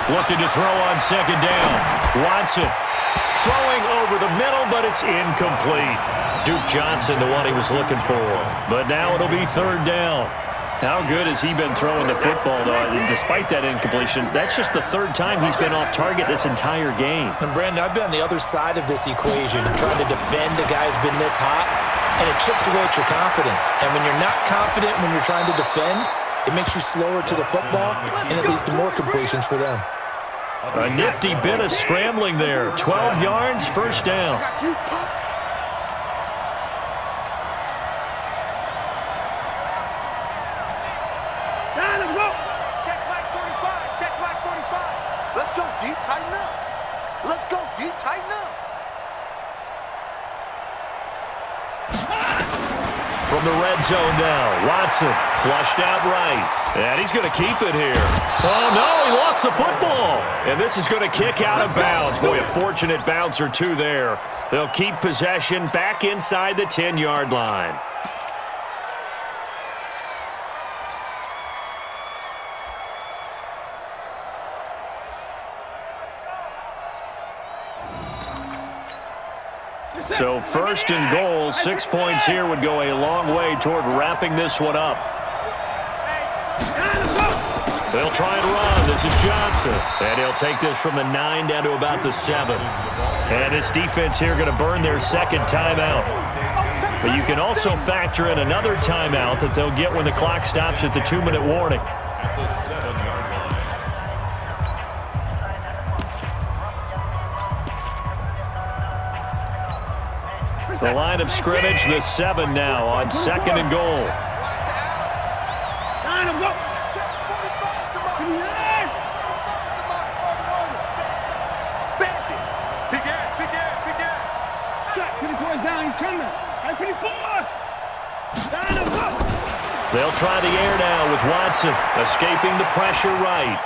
Looking to throw on second down. Watson throwing over the middle, but it's incomplete. Duke Johnson, the one he was looking for. But now it'll be third down. How good has he been throwing the football, though? Despite that incompletion, that's just the third time he's been off target this entire game. And, Brandon, I've been on the other side of this equation, trying to defend a guy who's been this hot, and it chips away at your confidence. And when you're not confident when you're trying to defend, it makes you slower to the football, and it leads to more completions for them. A nifty bit of scrambling there. 12 yards, first down. Let's go, D. Tighten up. Let's go, D. Tighten up. From the red zone now, Watson flushed out right. And he's going to keep it here. Oh, no, he lost the football. And this is going to kick out of bounds. Boy, a fortunate bounce or two there. They'll keep possession back inside the 10-yard line. So first and goal, 6 points here would go a long way toward wrapping this one up. They'll try and run. This is Johnson. And he'll take this from the 9 down to about the 7. And this defense here going to burn their second timeout. But you can also factor in another timeout that they'll get when the clock stops at the 2-minute warning. The line of scrimmage, the 7 now on second and goal. They'll try the air now with Watson, escaping the pressure right.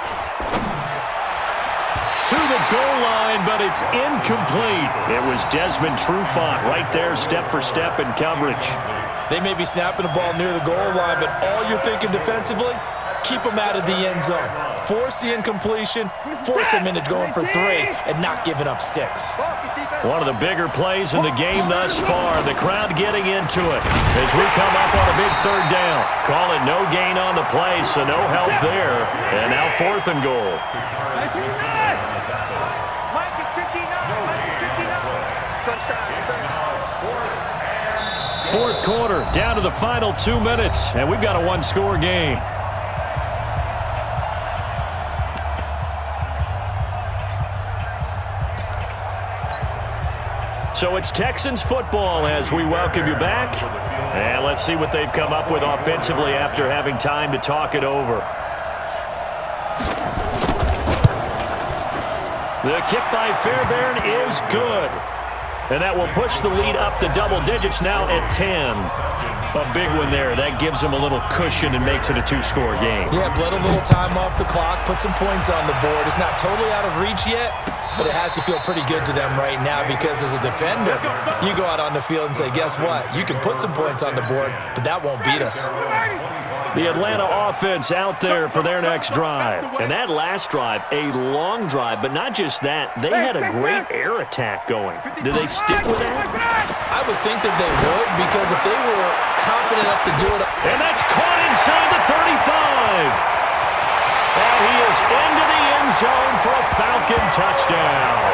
To the goal line, but it's incomplete. It was Desmond Trufant right there, step for step in coverage. They may be snapping the ball near the goal line, but all you're thinking defensively, keep them out of the end zone. Force the incompletion, force them into going for 3, and not giving up 6. One of the bigger plays in the game thus far. The crowd getting into it as we come up on a big third down. Call it no gain on the play, so no help there. And now fourth and goal. Fourth quarter, down to the final 2 minutes, and we've got a one-score game. So it's Texans football as we welcome you back. And let's see what they've come up with offensively after having time to talk it over. The kick by Fairbairn is good. And that will push the lead up to double digits now at 10. A big one there. That gives them a little cushion and makes it a 2-score game. Yeah, bled a little time off the clock, put some points on the board. It's not totally out of reach yet, but it has to feel pretty good to them right now because as a defender, you go out on the field and say, guess what? You can put some points on the board, but that won't beat us. The Atlanta offense out there for their next drive. And that last drive, a long drive, but not just that. They had a great air attack going. Do they stick with that? I would think that they would because if they were confident enough to do it. And that's caught inside the 35. And he is into the end zone for a Falcon touchdown.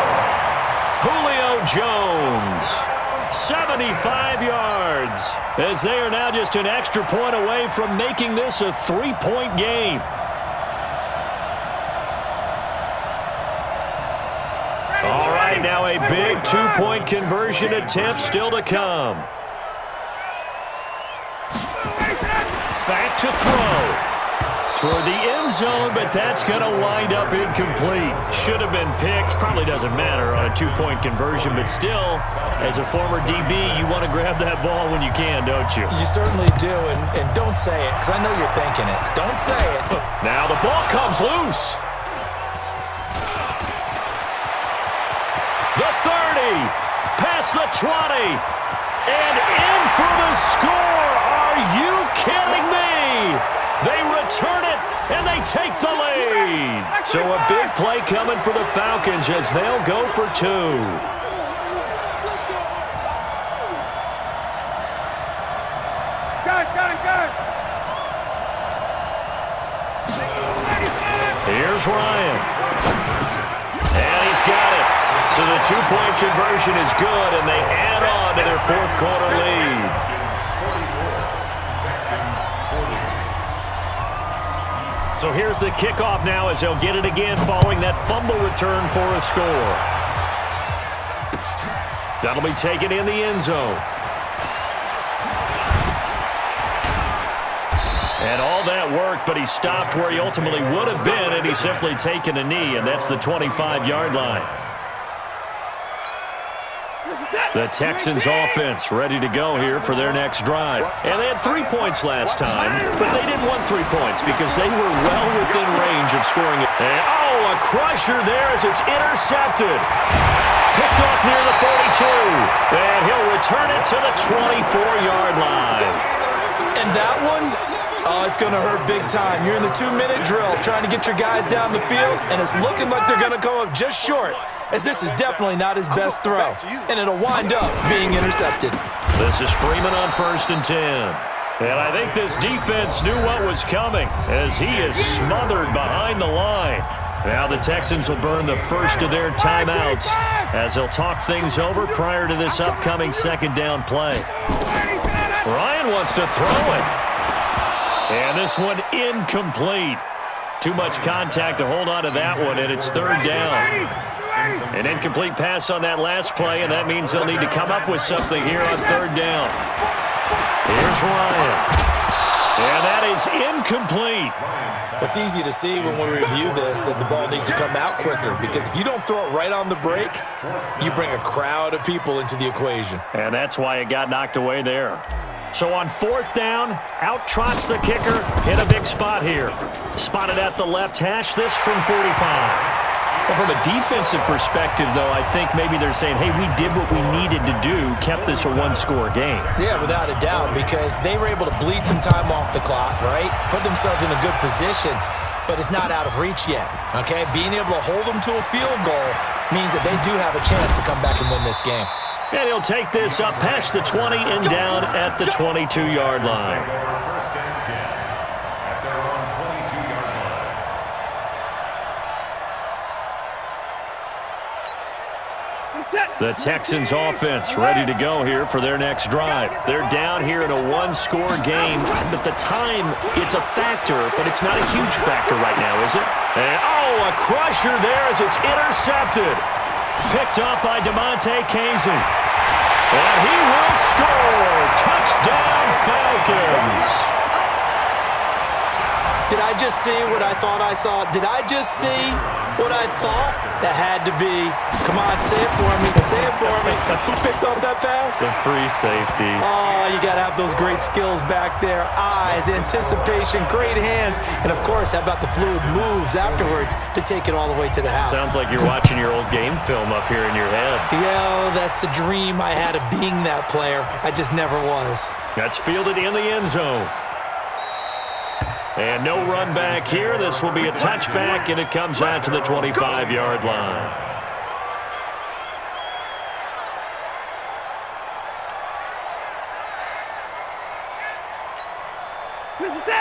Julio Jones. 75 yards as they are now just an extra point away from making this a 3-point game. All right, now a big 2-point conversion attempt still to come. Back to throw. Toward the end zone, but that's going to wind up incomplete. Should have been picked. Probably doesn't matter on a 2-point conversion, but still, as a former DB, you want to grab that ball when you can, don't you? You certainly do, and don't say it, because I know you're thinking it. Don't say it. Now the ball comes loose. The 30, past the 20, and in for the score. Are you kidding me? They return it, and they take the lead. So a big play coming for the Falcons as they'll go for 2. Here's Ryan. And he's got it. So the 2-point conversion is good, and they add on to their fourth-quarter lead. So here's the kickoff now as they'll get it again following that fumble return for a score. That'll be taken in the end zone. And all that worked, but he stopped where he ultimately would have been, and he's simply taken a knee, and that's the 25-yard line. The Texans offense ready to go here for their next drive. And they had 3 points last time, but they didn't want 3 points because they were well within range of scoring it. And, a crusher there as it's intercepted. Picked off near the 42. And he'll return it to the 24-yard line. And that one, it's going to hurt big time. You're in the 2-minute drill trying to get your guys down the field, and it's looking like they're going to come up just short, as this is definitely not his best throw, and it'll wind up being intercepted. This is Freeman on 1st and 10. And I think this defense knew what was coming as he is smothered behind the line. Now the Texans will burn the first of their timeouts as they'll talk things over prior to this upcoming second down play. Ryan wants to throw it. And this one incomplete. Too much contact to hold on to that one, and it's 3rd down. An incomplete pass on that last play, and that means they'll need to come up with something here on 3rd down. Here's Ryan. And that is incomplete. It's easy to see when we review this that the ball needs to come out quicker, because if you don't throw it right on the break, you bring a crowd of people into the equation. And that's why it got knocked away there. So on 4th down, out trots the kicker in a big spot here. Spotted at the left hash, this from 45. Well, from a defensive perspective, though, I think maybe they're saying, hey, we did what we needed to do, kept this a 1-score game. Yeah, without a doubt, because they were able to bleed some time off the clock, right? Put themselves in a good position, but it's not out of reach yet, okay? Being able to hold them to a field goal means that they do have a chance to come back and win this game. And he'll take this up past the 20 and down at the 22-yard line. The Texans offense ready to go here for their next drive. They're down here in a 1-score game. At the time, it's a factor, but it's not a huge factor right now, is it? And, a crusher there as it's intercepted. Picked up by DeMonte Kazin. And he will score. Touchdown, Falcons. Did I just see what I thought I saw? Did I just see what I thought? That had to be. Come on, say it for me. Say it for me. Who picked up that pass? The free safety. Oh, you got to have those great skills back there. Eyes, anticipation, great hands. And, of course, how about the fluid moves afterwards to take it all the way to the house? Sounds like you're watching your old game film up here in your head. Yo, that's the dream I had of being that player. I just never was. That's fielded in the end zone. And no run back here. This will be a touchback, and it comes out to the 25-yard line.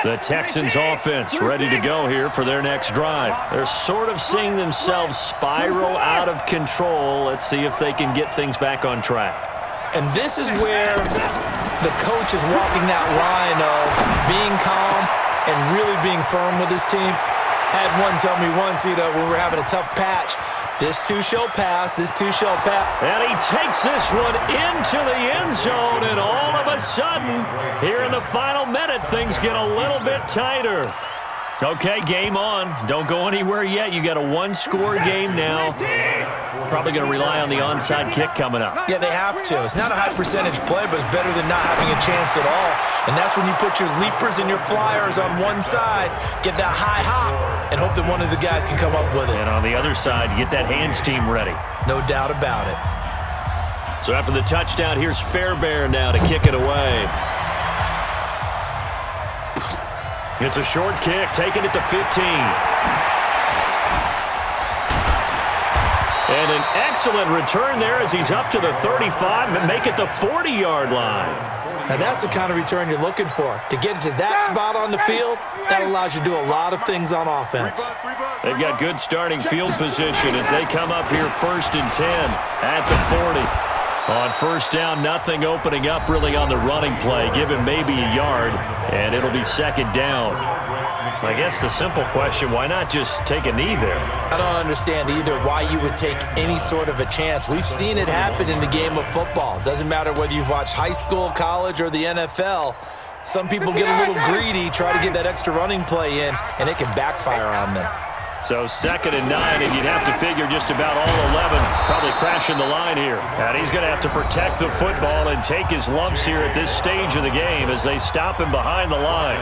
The Texans offense ready to go here for their next drive. They're sort of seeing themselves spiral out of control. Let's see if they can get things back on track. And this is where the coach is walking that line of being calm and really being firm with his team. Had one tell me once, when we were having a tough patch, this too shall pass, this too shall pass. And he takes this one into the end zone, and all of a sudden, here in the final minute, things get a little bit tighter. Okay, game on. Don't go anywhere yet. You got a 1-score game now. Probably going to rely on the onside kick coming up. Yeah, they have to. It's not a high-percentage play, but it's better than not having a chance at all. And that's when you put your leapers and your flyers on one side, get that high hop, and hope that one of the guys can come up with it. And on the other side, get that hands team ready. No doubt about it. So after the touchdown, here's Fairbairn now to kick it away. It's a short kick, taking it to 15. And an excellent return there as he's up to the 35 and make it the 40-yard line. Now, that's the kind of return you're looking for. To get to that spot on the field, that allows you to do a lot of things on offense. They've got good starting field position as they come up here 1st and 10 at the 40. On first down, nothing opening up really on the running play. Give him maybe a yard, and it'll be 2nd down. I guess the simple question, why not just take a knee there? I don't understand either why you would take any sort of a chance. We've seen it happen in the game of football. Doesn't matter whether you've watched high school, college, or the NFL. Some people get a little greedy, try to get that extra running play in, and it can backfire on them. So 2nd and 9, and you'd have to figure just about all 11 probably crashing the line here. And he's going to have to protect the football and take his lumps here at this stage of the game as they stop him behind the line.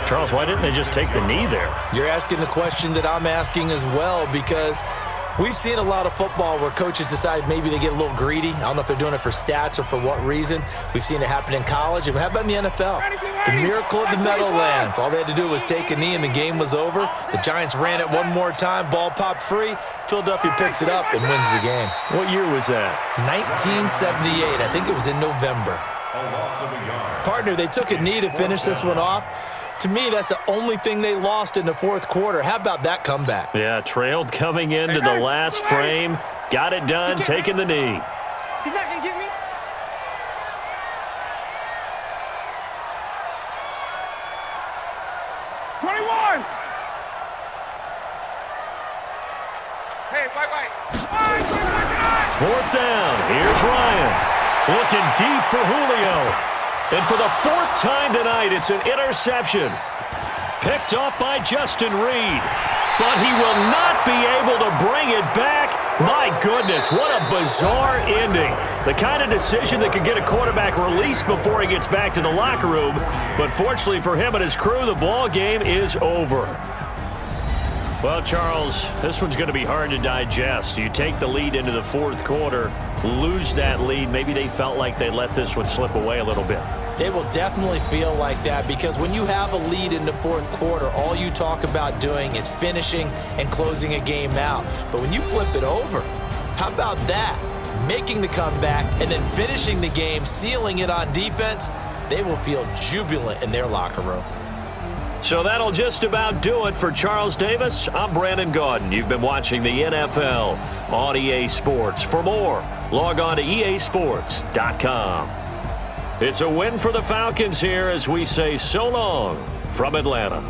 Charles, why didn't they just take the knee there? You're asking the question that I'm asking as well, because we've seen a lot of football where coaches decide maybe they get a little greedy. I don't know if they're doing it for stats or for what reason. We've seen it happen in college. And how about in the NFL? The miracle of the Meadowlands. All they had to do was take a knee and the game was over. The Giants ran it one more time. Ball popped free. Philadelphia picks it up and wins the game. What year was that? 1978. I think it was in November. Partner, they took a knee to finish this one off. To me, that's the only thing they lost in the 4th quarter. How about that comeback? Yeah, trailed coming into the last frame. Got it done, taking the knee. He's not going to get me. Hey, white. 4th down. Here's Ryan. Looking deep for Julio. And for the 4th time tonight, it's an interception. Picked off by Justin Reed. But he will not be able to bring it back. My goodness, what a bizarre ending. The kind of decision that could get a quarterback released before he gets back to the locker room. But fortunately for him and his crew, the ball game is over. Well, Charles, this one's going to be hard to digest. You take the lead into the 4th quarter, lose that lead. Maybe they felt like they let this one slip away a little bit. They will definitely feel like that, because when you have a lead in the 4th quarter, all you talk about doing is finishing and closing a game out. But when you flip it over, how about that? Making the comeback and then finishing the game, sealing it on defense, they will feel jubilant in their locker room. So that'll just about do it for Charles Davis. I'm Brandon Gaudin. You've been watching the NFL on EA Sports. For more, log on to easports.com. It's a win for the Falcons here as we say so long from Atlanta.